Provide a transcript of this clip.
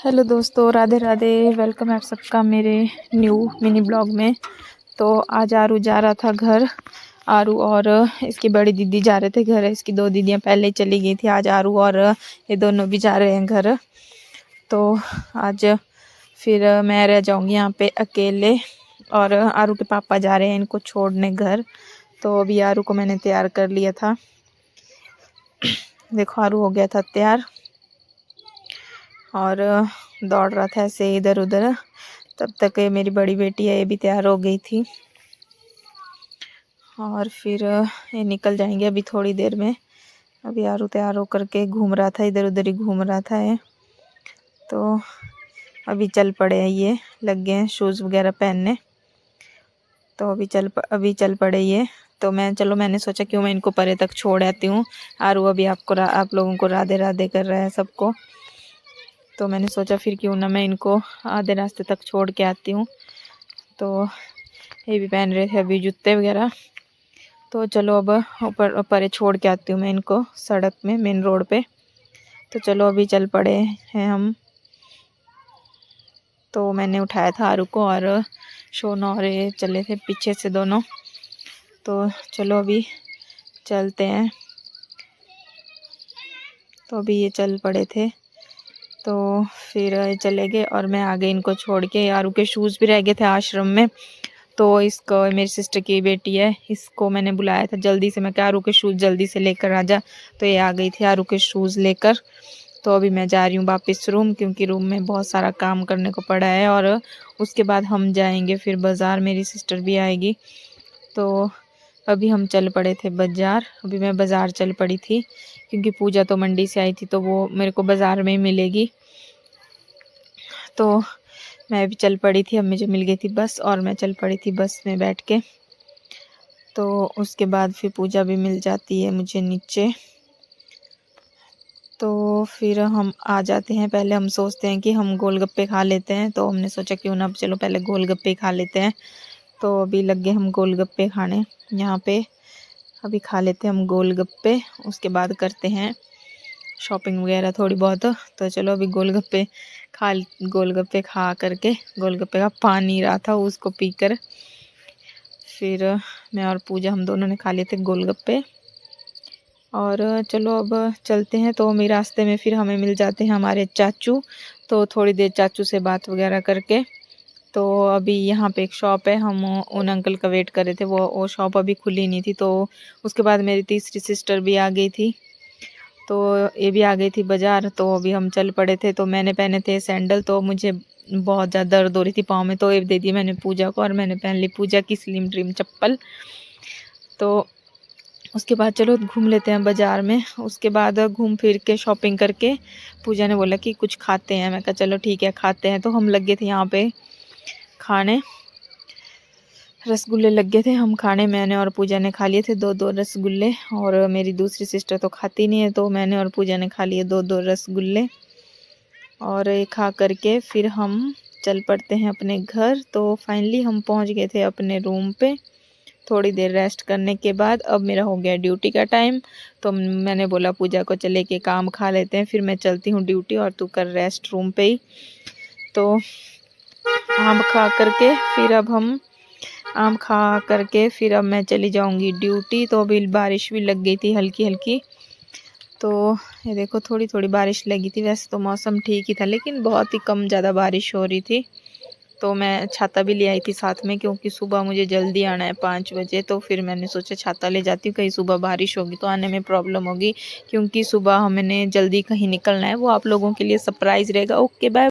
Hello दोस्तों, Radhe Radhe. Welcome है आप सबका मेरे न्यू मिनी ब्लॉग में। तो आज आरू जा रहा था घर। आरू और इसकी बड़ी दीदी जा रहे थे घर। इसकी दो दीदियां पहले ही चली गई थी। आज आरू और ये दोनों भी जा रहे हैं घर। तो आज फिर मैं रह जाऊंगी यहाँ पे अकेले और आरू के पापा जा रहे हैं इनको छोड़ने घर। तो अभी आरू को मैंने तैयार कर लिया था। देखो आरू हो गया था तैयार और दौड़ रहा था ऐसे इधर उधर। तब तक ये मेरी बड़ी बेटी है, ये भी तैयार हो गई थी और फिर ये निकल जाएंगे अभी थोड़ी देर में। अभी आरू तैयार होकर के घूम रहा था, इधर उधर ही घूम रहा था ये। तो अभी चल पड़े हैं, ये लग गए हैं शूज़ वगैरह पहनने। तो अभी चल पड़े ये। तो मैंने सोचा क्यों मैं इनको परे तक छोड़ आती हूँ। आरू अभी आप लोगों को राधे राधे कर रहा है सबको। तो मैंने सोचा फिर क्यों ना मैं इनको आधे रास्ते तक छोड़ के आती हूँ। तो ये भी पहन रहे थे अभी जूते वगैरह। तो चलो अब ऊपर छोड़ के आती हूँ मैं इनको सड़क में, मेन रोड पे। तो चलो अभी चल पड़े हैं हम। तो मैंने उठाया था आरू को और शोना और ये चले थे पीछे से दोनों। तो चलो अभी चलते हैं। तो अभी ये चल पड़े थे तो फिर चले गए और मैं आ गई इनको छोड़ के। आरू के शूज़ भी रह गए थे आश्रम में। तो इसको, मेरी सिस्टर की बेटी है, इसको मैंने बुलाया था जल्दी से। मैं क्या आरू के शूज़ जल्दी से लेकर आ जा। तो ये आ गई थी आरू के शूज़ लेकर। तो अभी मैं जा रही हूँ वापस रूम, क्योंकि रूम में बहुत सारा काम करने को पड़ा है। और उसके बाद हम जाएंगे फिर बाज़ार, मेरी सिस्टर भी आएगी। तो अभी हम चल पड़े थे बाज़ार। अभी मैं बाज़ार चल पड़ी थी क्योंकि पूजा तो मंडी से आई थी तो वो मेरे को बाज़ार में ही मिलेगी। तो मैं भी चल पड़ी थी। अब मुझे मिल गई थी बस और मैं चल पड़ी थी बस में बैठ के। तो उसके बाद फिर पूजा भी मिल जाती है मुझे नीचे। तो फिर हम आ जाते हैं। पहले हम सोचते हैं कि हम गोलगप्पे खा लेते हैं। तो हमने सोचा क्यों ना चलो पहले गोलगप्पे खा लेते हैं। तो अभी लग गए हम गोलगप्पे खाने यहाँ पे। अभी खा लेते हैं हम गोलगप्पे, उसके बाद करते हैं शॉपिंग वगैरह थोड़ी बहुत। तो चलो अभी गोलगप्पे खा करके, गोलगप्पे का पानी रहा था उसको पीकर फिर मैं और पूजा हम दोनों ने खा लिए थे गोलगप्पे। और चलो अब चलते हैं। तो मेरे रास्ते में फिर हमें मिल जाते हैं हमारे चाचू। तो थोड़ी देर चाचू से बात वगैरह करके, तो अभी यहाँ पे एक शॉप है, हम उन अंकल का वेट कर रहे थे। वो शॉप अभी खुली नहीं थी। तो उसके बाद मेरी तीसरी सिस्टर भी आ गई थी। तो ये भी आ गई थी बाज़ार। तो अभी हम चल पड़े थे। तो मैंने पहने थे सैंडल, तो मुझे बहुत ज़्यादा दर्द हो रही थी पाँव में। तो ये दे दी मैंने पूजा को और मैंने पहन ली पूजा की स्लिम ड्रीम चप्पल। तो उसके बाद चलो घूम लेते हैं बाज़ार में। उसके बाद घूम फिर के शॉपिंग करके पूजा ने बोला कि कुछ खाते हैं। मैं कहा चलो ठीक है खाते हैं। तो हम लग गए थे यहाँ पे खाने, रसगुल्ले लग गए थे हम खाने। मैंने और पूजा ने खा लिए थे दो दो रसगुल्ले। और मेरी दूसरी सिस्टर तो खाती नहीं है, तो मैंने और पूजा ने खा लिए दो दो रसगुल्ले। और ये खा करके फिर हम चल पड़ते हैं अपने घर। तो फाइनली हम पहुंच गए थे अपने रूम पे थोड़ी देर रेस्ट करने के बाद। अब मेरा हो गया ड्यूटी का टाइम। तो मैंने बोला पूजा को चले के काम खा लेते हैं, फिर मैं चलती हूँ ड्यूटी और तू कर रेस्ट रूम पे ही। तो आम खा करके फिर अब मैं चली जाऊंगी ड्यूटी। तो अभी बारिश भी लग गई थी हल्की हल्की। तो ये देखो थोड़ी थोड़ी बारिश लगी थी। वैसे तो मौसम ठीक ही था लेकिन बहुत ही कम ज़्यादा बारिश हो रही थी। तो मैं छाता भी ले आई थी साथ में, क्योंकि सुबह मुझे जल्दी आना है 5 बजे। तो फिर मैंने सोचा छाता ले जाती हूँ, कहीं सुबह बारिश होगी तो आने में प्रॉब्लम होगी। क्योंकि सुबह हमने जल्दी कहीं निकलना है, वो आप लोगों के लिए सरप्राइज़ रहेगा। Okay bye.